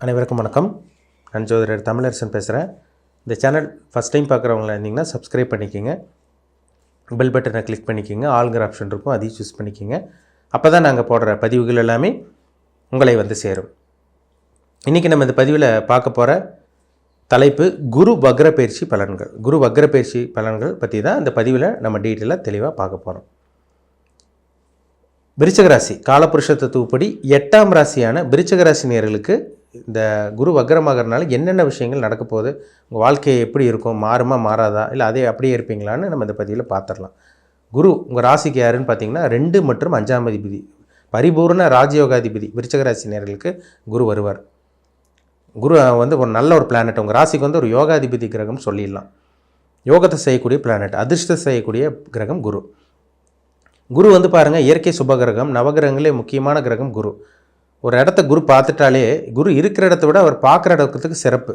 அனைவருக்கும் வணக்கம். நான் ஜோதிடர் தமிழரசன் பேசுகிறேன். இந்த சேனல் ஃபஸ்ட் டைம் பார்க்குறவங்களா இருந்தீங்கன்னா சப்ஸ்கிரைப் பண்ணிக்கோங்க, பெல் பட்டனை கிளிக் பண்ணிக்கோங்க, ஆளுங்கிற ஆப்ஷன் இருக்கும், அதையும் சூஸ் பண்ணிக்கோங்க. அப்போ தான் நாங்கள் போடுற பதிவுகள் எல்லாமே உங்களை வந்து சேரும். இன்றைக்கி நம்ம இந்த பதிவில் பார்க்க போகிற தலைப்பு குரு வக்ர பயிற்சி பலன்கள். குரு வக்ர பயிற்சி பலன்கள் பற்றி தான் இந்த பதிவில் நம்ம டீட்டெயிலாக தெளிவாக பார்க்க போகிறோம். விருச்சிக ராசி காலபுருஷ தத்துவப்படி 8ஆம் ராசியான விருச்சிக ராசி நேயர்களுக்கு இந்த குரு வக்ரமாகறனால என்னென்ன விஷயங்கள் நடக்க போகுது, உங்கள் வாழ்க்கை எப்படி இருக்கும், மாறுமா மாறாதா, இல்லை அதே அப்படியே இருப்பீங்களான்னு நம்ம இந்த பதிவில் பார்த்துடலாம். குரு உங்கள் ராசிக்கு யாருன்னு பார்த்தீங்கன்னா 2 மற்றும் 5ஆம் அதிபதி, பரிபூர்ண ராஜயோகாதிபதி. விருச்சிக ராசி நேயர்களுக்கு குரு வருவார். குரு வந்து ஒரு நல்ல ஒரு பிளானட். உங்கள் ராசிக்கு வந்து ஒரு யோகாதிபதி கிரகம் சொல்லிடலாம். யோகத்தை செய்யக்கூடிய பிளானட், அதிர்ஷ்டத்தை செய்யக்கூடிய கிரகம் குரு. குரு வந்து பாருங்கள், இயற்கை சுபகிரகம், நவகிரகங்களே முக்கியமான கிரகம் குரு. ஒரு இடத்த குரு பார்த்துட்டாலே, குரு இருக்கிற இடத்த விட அவர் பார்க்குற இடத்துக்கு சிறப்பு.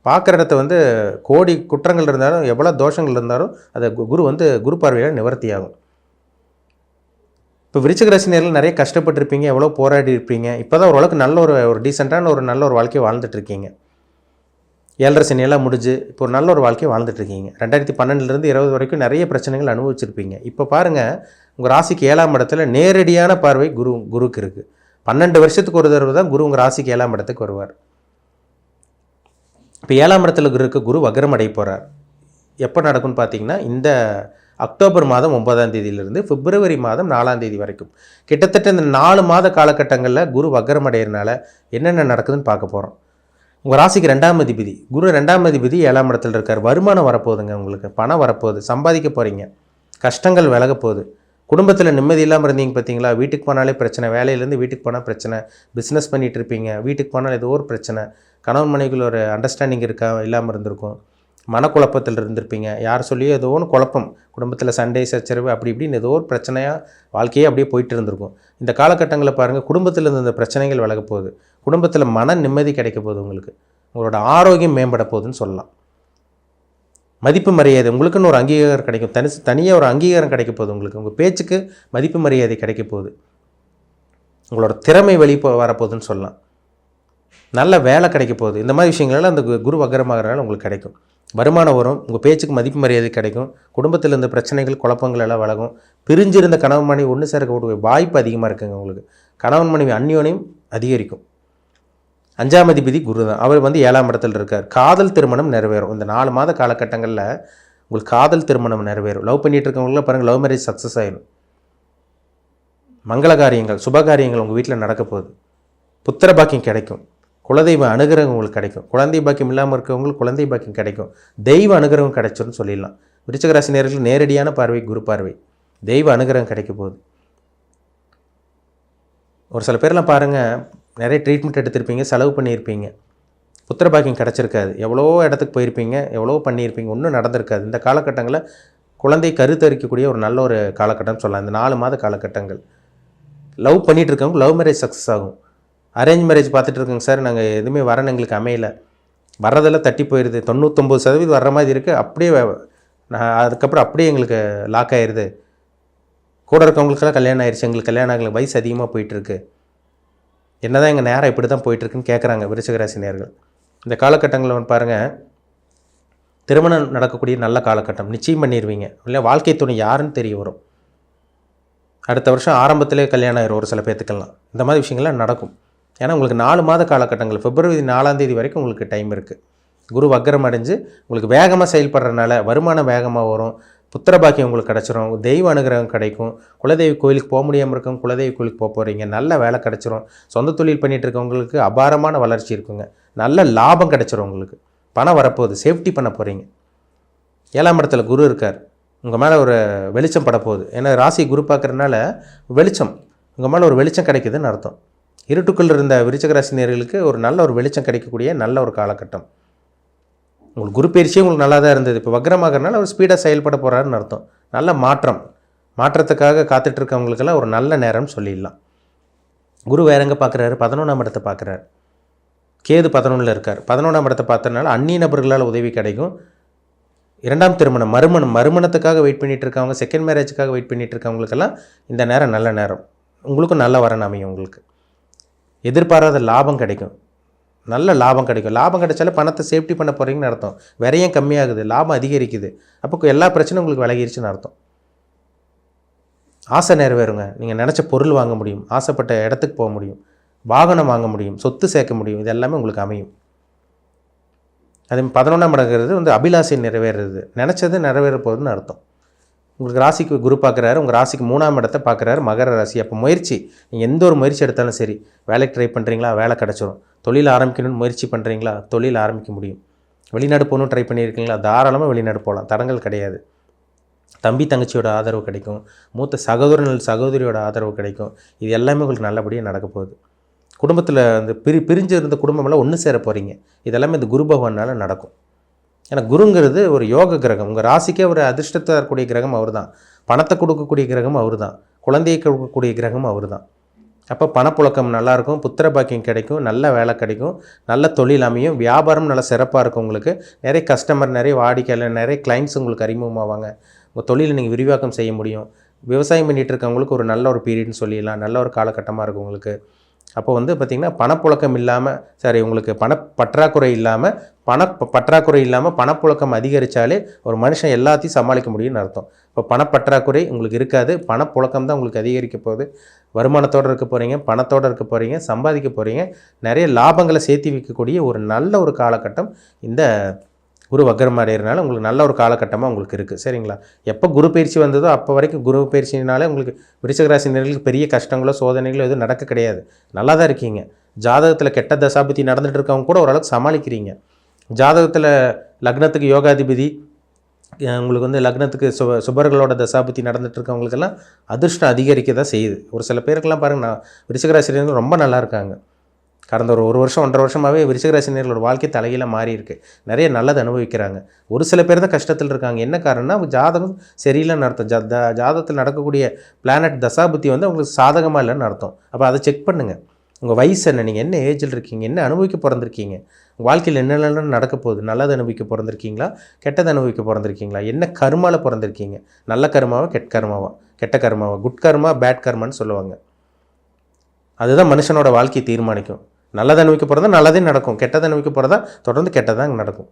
பார்க்குற இடத்த வந்து கோடி குற்றங்கள் இருந்தாலும், எவ்வளோ தோஷங்கள் இருந்தாலும் அதை குரு வந்து குரு பார்வையால் நிவர்த்தி ஆகும். இப்போ விருச்சிக ராசினியர்கள் நிறைய கஷ்டப்பட்டுருப்பீங்க, எவ்வளோ போராடி இருப்பீங்க. இப்போ தான் ஓரளவுக்கு நல்ல ஒரு டீசெண்டான நல்ல ஒரு வாழ்க்கையை வாழ்ந்துட்டுருக்கீங்க. 7.5 சனியெல்லாம் முடிஞ்சு இப்போ ஒரு நல்ல ஒரு வாழ்க்கையை வாழ்ந்துட்டுருக்கீங்க. 2012லேருந்து 20 வரைக்கும் நிறைய பிரச்சனைகள் அனுபவிச்சிருப்பீங்க. இப்போ பாருங்கள், உங்கள் ராசிக்கு 7ஆம் இடத்துல நேரடியான பார்வை குருக்கு இருக்குது. 12 வருஷத்துக்கு ஒரு தடவை தான் குரு உங்கள் ராசிக்கு 7ஆம் இடத்துக்கு வருவார். இப்போ 7ஆம் இடத்துல குரு வக்ரம் அடைய போகிறார். எப்போ நடக்கும்னு பார்த்தீங்கன்னா, இந்த அக்டோபர் மாதம் 9ஆம் தேதியிலிருந்து பிப்ரவரி மாதம் 4ஆம் தேதி வரைக்கும் கிட்டத்தட்ட இந்த 4 மாத காலகட்டங்களில் குரு வக்ரம் அடைகிறதுனால என்னென்ன நடக்குதுன்னு பார்க்க போகிறோம். உங்கள் ராசிக்கு 2ஆம் அதிபதி குரு, 2ஆம் அதிபதி 7ஆம் இடத்துல இருக்கார். வருமானம் வரப்போகுதுங்க, உங்களுக்கு பணம் வரப்போகுது, சம்பாதிக்க போகிறீங்க, கஷ்டங்கள் விலக போகுது. குடும்பத்தில் நிம்மதி இல்லாமல் இருந்தீங்க பார்த்தீங்களா, வீட்டுக்கு போனாலே பிரச்சனை, வேலையிலேருந்து வீட்டுக்கு போனால் பிரச்சனை, பிஸ்னஸ் பண்ணிகிட்டு இருப்பீங்க, வீட்டுக்கு போனால் ஏதோ ஒரு பிரச்சனை, கணவன் மனைவிகள் ஒரு அண்டர்ஸ்டாண்டிங் இல்லாமல் இருந்திருக்கும், மனக்குழப்பத்தில் இருந்திருப்பீங்க, யார் சொல்லியோ ஏதோ ஒன்று குழப்பம், குடும்பத்தில் சண்டை சச்சரவு அப்படி இப்படின்னு ஏதோ ஒரு பிரச்சனையாக வாழ்க்கையே அப்படியே போயிட்டு இருந்திருக்கும். இந்த காலகட்டங்களில் பாருங்கள், குடும்பத்தில் இருந்த பிரச்சனைகள் விலக போகுது, குடும்பத்தில் மன நிம்மதி கிடைக்க போகுது, உங்களுக்கு உங்களோட ஆரோக்கியம் மேம்பட போகுதுன்னு சொல்லலாம். மதிப்பு மரியாதை உங்களுக்குன்னு ஒரு அங்கீகாரம் கிடைக்கும், தனியாக ஒரு அங்கீகாரம் கிடைக்க போகுது. உங்களுக்கு உங்கள் பேச்சுக்கு மதிப்பு மரியாதை கிடைக்க போகுது, உங்களோட திறமை வரப்போகுதுன்னு சொல்லலாம். நல்ல வேலை கிடைக்க போகுது. இந்த மாதிரி விஷயங்கள்லாம் அந்த குரு வக்ரமாகறனால உங்களுக்கு கிடைக்கும். வருமானம் வரும், உங்கள் பேச்சுக்கு மதிப்பு மரியாதை கிடைக்கும், குடும்பத்தில் இருந்த பிரச்சனைகள் குழப்பங்கள் எல்லாம் விலகும். பிரிஞ்சிருந்த கணவன் மனைவி ஒன்று சேர்க்கக்கூடிய வாய்ப்பு அதிகமாக இருக்குங்க. உங்களுக்கு கணவன் மனைவி அந்யோன்யம் அதிகரிக்கும். 5ஆம் அதிபதி குரு தான், அவர் வந்து 7ஆம் இடத்துல இருக்கார். காதல் திருமணம் நிறைவேறும். இந்த 4 மாத காலகட்டங்களில் உங்களுக்கு காதல் திருமணம் நிறைவேறும். லவ் பண்ணிகிட்டு இருக்கவங்களாம் பாருங்கள், லவ் மேரேஜ் சக்ஸஸ் ஆகிடும். மங்கள காரியங்கள், சுபகாரியங்கள் உங்கள் வீட்டில் நடக்க போகுது. புத்திர பாக்கியம் கிடைக்கும். குலதெய்வ அனுகிரகம் உங்களுக்கு கிடைக்கும். குழந்தை பாக்கியம் இல்லாமல் இருக்கவங்களுக்கு குழந்தை பாக்கியம் கிடைக்கும். தெய்வ அனுகிரகம் கிடைச்சிருன்னு சொல்லிடலாம். விருச்சிக ராசி நேயர்களுக்கு நேரடியான பார்வை குரு பார்வை, தெய்வ அனுகிரகம் கிடைக்க போகுது. ஒரு சில பேர்லாம் பாருங்கள், நிறைய ட்ரீட்மெண்ட் எடுத்திருப்பீங்க, செலவு பண்ணியிருப்பீங்க, புத்திர பாக்கியம் கிடச்சிருக்காது. எவ்வளோ இடத்துக்கு போயிருப்பீங்க, எவ்வளோ பண்ணியிருப்பீங்க, ஒன்றும் நடந்திருக்காது. இந்த காலகட்டங்களில் குழந்தை கருத்தரிக்கக்கூடிய ஒரு நல்ல ஒரு காலகட்டம்னு சொல்லலாம். இந்த 4 மாத காலகட்டங்கள் லவ் பண்ணிகிட்டு இருக்கவங்க லவ் மேரேஜ் சக்ஸஸ் ஆகும். அரேஞ்ச் மேரேஜ் பார்த்துட்டு இருக்கோங்க சார், நாங்கள் எதுவுமே வரணும், எங்களுக்கு அமையலை, வர்றதெல்லாம் தட்டி போயிடுது, 99% வர்ற மாதிரி இருக்குது, அப்படியே அதுக்கப்புறம் அப்படியே எங்களுக்கு லாக் ஆயிடுது. கூட இருக்கவங்களுக்கெல்லாம் கல்யாணம் ஆயிடுச்சு, எங்களுக்கு கல்யாணம் ஆகலை, வயசு அதிகமாக போயிட்டுருக்கு, என்ன தான் எங்கள் நேரம் இப்படி தான் போயிட்டுருக்குன்னு கேட்குறாங்க விருச்சிக ராசி நேயர்கள். இந்த காலகட்டங்களில் பாருங்கள், திருமணம் நடக்கக்கூடிய நல்ல காலகட்டம், நிச்சயம் பண்ணிடுவீங்க. இல்லை வாழ்க்கை துணை யாருன்னு தெரிய வரும். அடுத்த வருஷம் ஆரம்பத்திலே கல்யாணம் ஆயிரும் ஒரு சில பேர்த்துக்கெல்லாம். இந்த மாதிரி விஷயங்கள்லாம் நடக்கும். ஏன்னா உங்களுக்கு 4 மாத காலகட்டங்கள், பிப்ரவரி 4ஆம் தேதி வரைக்கும் உங்களுக்கு டைம் இருக்குது. குரு வக்ரம் அடைஞ்சு உங்களுக்கு வேகமாக செயல்படுறதுனால வருமானம் வேகமாக வரும், புத்திர பாக்கியம் உங்களுக்கு கிடச்சிரும், தெய்வ அனுகிரகம் கிடைக்கும். குலதெய்வ கோயிலுக்கு போக முடியாமல் இருக்கும், குலதெய்வ கோயிலுக்கு போக போகிறீங்க, நல்ல வேலை கிடச்சிரும். சொந்த தொழில் பண்ணிகிட்டு இருக்கவங்களுக்கு அபாரமான வளர்ச்சி இருக்குங்க, நல்ல லாபம் கிடச்சிரும். உங்களுக்கு பணம் வரப்போகுது, சேஃப்டி பண்ண போகிறீங்க. 7ஆம் இடத்துல குரு இருக்கார், உங்கள் மேலே ஒரு வெளிச்சம் பட போகுது. ஏன்னா ராசி குரு பார்க்குறதுனால வெளிச்சம், உங்கள் மேலே ஒரு வெளிச்சம் கிடைக்குதுன்னு அர்த்தம். இருட்டுக்குள் இருந்த விருச்சிக ராசி நேயர்களுக்கு ஒரு நல்ல ஒரு வெளிச்சம் கிடைக்கக்கூடிய நல்ல ஒரு காலகட்டம். உங்களுக்கு குரு பயிற்சியே உங்களுக்கு நல்லா தான் இருந்தது. இப்போ வக்ரமாகறனால அவர் ஸ்பீடாக செயல்பட போகிறாருன்னு அர்த்தம். நல்ல மாற்றத்துக்காக காத்துட்ருக்கவங்களுக்கெல்லாம் ஒரு நல்ல நேரம்னு சொல்லிடலாம். குரு வேற எங்கே பார்க்குறாரு, 11ஆம் இடத்தை பார்க்குறாரு. கேது 11ல் இருக்கார். 11ஆம் இடத்தை பார்த்தனால அந்நிய நபர்களால் உதவி கிடைக்கும். 2ஆம் திருமணம், மறுமணத்துக்காக வெயிட் பண்ணிகிட்டு இருக்கவங்க, செகண்ட் மேரேஜுக்காக வெயிட் பண்ணிகிட்டு இருக்கவங்களுக்கெல்லாம் இந்த நேரம் நல்ல நேரம். உங்களுக்கும் நல்ல வரன் அமையும். உங்களுக்கு எதிர்பாராத லாபம் கிடைக்கும். நல்ல லாபம் கிடைக்கும். லாபம் கிடைச்சாலே பணத்தை சேஃப்டி பண்ண போகிறீங்கன்னு அர்த்தம். விரையும் கம்மியாகுது, லாபம் அதிகரிக்குது. அப்போ எல்லா பிரச்சனையும் உங்களுக்கு விலகிருச்சுன்னு அர்த்தம். ஆசை நிறைவேறுங்க. நீங்கள் நினச்ச பொருள் வாங்க முடியும், ஆசைப்பட்ட இடத்துக்கு போக முடியும், வாகனம் வாங்க முடியும், சொத்து சேர்க்க முடியும். இது எல்லாமே உங்களுக்கு அமையும். அது 11ஆம் இடங்கிறது வந்து அபிலாஷை நிறைவேறுறது, நினச்சது நிறைவேற போகுதுன்னு அர்த்தம். உங்களுக்கு ராசிக்கு குரு பார்க்குறாரு, உங்கள் ராசிக்கு 3ஆம் இடத்தை பார்க்குறாரு, மகர ராசி. அப்போ முயற்சி, நீங்கள் எந்த ஒரு முயற்சி எடுத்தாலும் சரி, வேலைக்கு ட்ரை பண்ணுறீங்களா, வேலை கிடச்சிரும். தொழில் ஆரம்பிக்கணும்னு முயற்சி பண்ணுறீங்களா, தொழில் ஆரம்பிக்க முடியும். வெளிநாடு போகணும் ட்ரை பண்ணியிருக்கீங்களா, தாராளமாக வெளிநாடு போகலாம், தடங்கள் கிடையாது. தம்பி தங்கச்சியோட ஆதரவு கிடைக்கும், மூத்த சகோதரியோட ஆதரவு கிடைக்கும். இது எல்லாமே உங்களுக்கு நல்லபடியாக நடக்க போகுது. குடும்பத்தில் அந்த பிரிஞ்சு இருந்த குடும்பமெல்லாம் ஒன்று சேர போகிறீங்க. இதெல்லாமே இந்த குரு பகவானால் நடக்கும். ஏன்னா குருங்கிறது ஒரு யோக கிரகம். உங்கள் ராசிக்கே ஒரு அதிர்ஷ்டத்தை தரக்கூடிய கிரகம் அவர் தான். பணத்தை கொடுக்கக்கூடிய கிரகம் அவர் தான். குழந்தையை கொடுக்கக்கூடிய கிரகம் அவர் தான். அப்போ பணப்புழக்கம் நல்லாயிருக்கும், புத்திர பாக்கியம் கிடைக்கும், நல்ல வேலை கிடைக்கும், நல்ல தொழில் அமையும், வியாபாரம் நல்லா சிறப்பாக இருக்கும். உங்களுக்கு நிறைய கஸ்டமர், நிறைய வாடிக்கையாளர், நிறைய கிளைண்ட்ஸ் உங்களுக்கு அறிமுகமாவாங்க. உங்கள் தொழிலை நீங்கள் விரிவாக்கம் செய்ய முடியும். விவசாயம் பண்ணிகிட்டு இருக்கவங்களுக்கு ஒரு நல்ல ஒரு பீரியட்னு சொல்லிடலாம். நல்ல ஒரு காலகட்டமாக இருக்கும் உங்களுக்கு. அப்போ வந்து பார்த்திங்கன்னா பணப்புழக்கம் இல்லாமல், சரி உங்களுக்கு பற்றாக்குறை இல்லாமல் பணப்புழக்கம் அதிகரித்தாலே ஒரு மனுஷன் எல்லாத்தையும் சமாளிக்க முடியும்னு அர்த்தம். இப்போ பணப்பற்றாக்குறை உங்களுக்கு இருக்காது, பணப்புழக்கம் தான் உங்களுக்கு அதிகரிக்க போகுது. வருமானத்தோடு இருக்க போகிறீங்க, பணத்தோடு இருக்க போகிறீங்க, சம்பாதிக்க போகிறீங்க. நிறைய லாபங்களை சேர்த்து வைக்கக்கூடிய ஒரு நல்ல ஒரு காலகட்டம் இந்த குரு வக்ரம் அடைகிறனால உங்களுக்கு நல்ல ஒரு காலகட்டமாக உங்களுக்கு இருக்குது. சரிங்களா? எப்போ குரு பயிற்சி வந்ததோ அப்போ வரைக்கும் குரு பயிற்சினாலே உங்களுக்கு விருச்சிகராசினர்களுக்கு பெரிய கஷ்டங்களோ சோதனைகளோ எதுவும் நடக்க கிடையாது. நல்லா தான் இருக்கீங்க. ஜாதகத்தில் கெட்ட தசாபதி நடந்துகிட்டு இருக்கவங்க கூட ஓரளவுக்கு சமாளிக்கிறீங்க. ஜாதகத்தில் லக்னத்துக்கு யோகாதிபதி, உங்களுக்கு வந்து லக்னத்துக்கு சுபர்களோட தசாபதி நடந்துகிட்டு இருக்கவங்களுக்கெல்லாம் அதிர்ஷ்டம் அதிகரிக்க தான் செய்யுது. ஒரு சில பேருக்கெல்லாம் பாருங்கள், நான் விருச்சிகராசினர்கள் ரொம்ப நல்லா இருக்காங்க. கடந்த ஒரு வருஷம் 1.5 வருஷமாகவே விருச்சிகராசினியர்களோட வாழ்க்கை தலையில் மாறி இருக்குது. நிறைய நல்லது அனுபவிக்கிறாங்க. ஒரு சில பேர் தான் கஷ்டத்தில் இருக்காங்க. என்ன காரணம்னா ஜாதகம் சரியில்லைன்னு அர்த்தம். ஜாதகத்தில் நடக்கக்கூடிய பிளானட் தசாபுத்தி வந்து உங்களுக்கு சாதகமாக இல்லைன்னு அர்த்தம். அப்போ அதை செக் பண்ணுங்கள். உங்கள் வயசு என்ன, நீங்கள் என்ன ஏஜில் இருக்கீங்க, என்ன அனுபவிக்க பிறந்திருக்கீங்க, உங்கள் வாழ்க்கையில் என்னென்ன நடக்க போகுது, நல்லது அனுபவிக்க பிறந்திருக்கீங்களா, கெட்டது அனுபவிக்க பிறந்திருக்கீங்களா, என்ன கர்மாவில் பிறந்திருக்கீங்க, நல்ல கர்மாவா கெட்ட கர்மாவா, குட் கர்மா பேட் கர்மான்னு சொல்லுவாங்க. அதுதான் மனுஷனோட வாழ்க்கையை தீர்மானிக்கும். நல்லது அனுபவிக்க போகிறதா நல்லதே நடக்கும், கெட்டது அனுபவிக்க போகிறதா தொடர்ந்து கெட்டதான் நடக்கும்.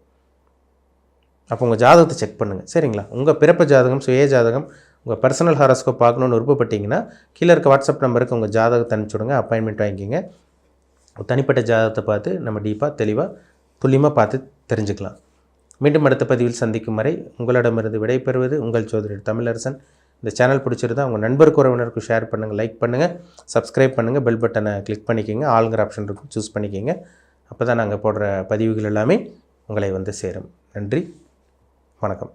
அப்போ உங்கள் ஜாதகத்தை செக் பண்ணுங்கள். சரிங்களா? உங்கள் பிறப்பு ஜாதகம், சுய ஜாதகம், உங்கள் பர்சனல் ஹாரோஸ்கோப் பார்க்கணுன்னு விருப்பப்பட்டீங்கன்னா கீழே இருக்க வாட்ஸ்அப் நம்பருக்கு உங்கள் ஜாதகத்தை அனுப்பிச்சுடுங்க, அப்பாயின்மெண்ட் வாங்கிக்கிங்க. தனிப்பட்ட ஜாதகத்தை பார்த்து நம்ம டீப்பாக தெளிவாக துல்லியமாக பார்த்து தெரிஞ்சுக்கலாம். மீண்டும் அடுத்த பதிவில் சந்திக்கும் வரை உங்களிடமிருந்து விடைபெறுவது உங்கள் ஜோதிடர் தமிழரசன். இந்த சேனல் பிடிச்சிருந்தா உங்கள் நண்பருக்கு உறவினருக்கு ஷேர் பண்ணுங்கள், லைக் பண்ணுங்கள், சப்ஸ்கிரைப் பண்ணுங்கள், பெல் பட்டனை கிளிக் பண்ணிக்கோங்க, ஆளுங்கிற ஆப்ஷன் இருக்கும் சூஸ் பண்ணிக்கோங்க. அப்போ தான் நாங்கள் போடுற பதிவுகள் எல்லாமே உங்களை வந்து சேரும். நன்றி, வணக்கம்.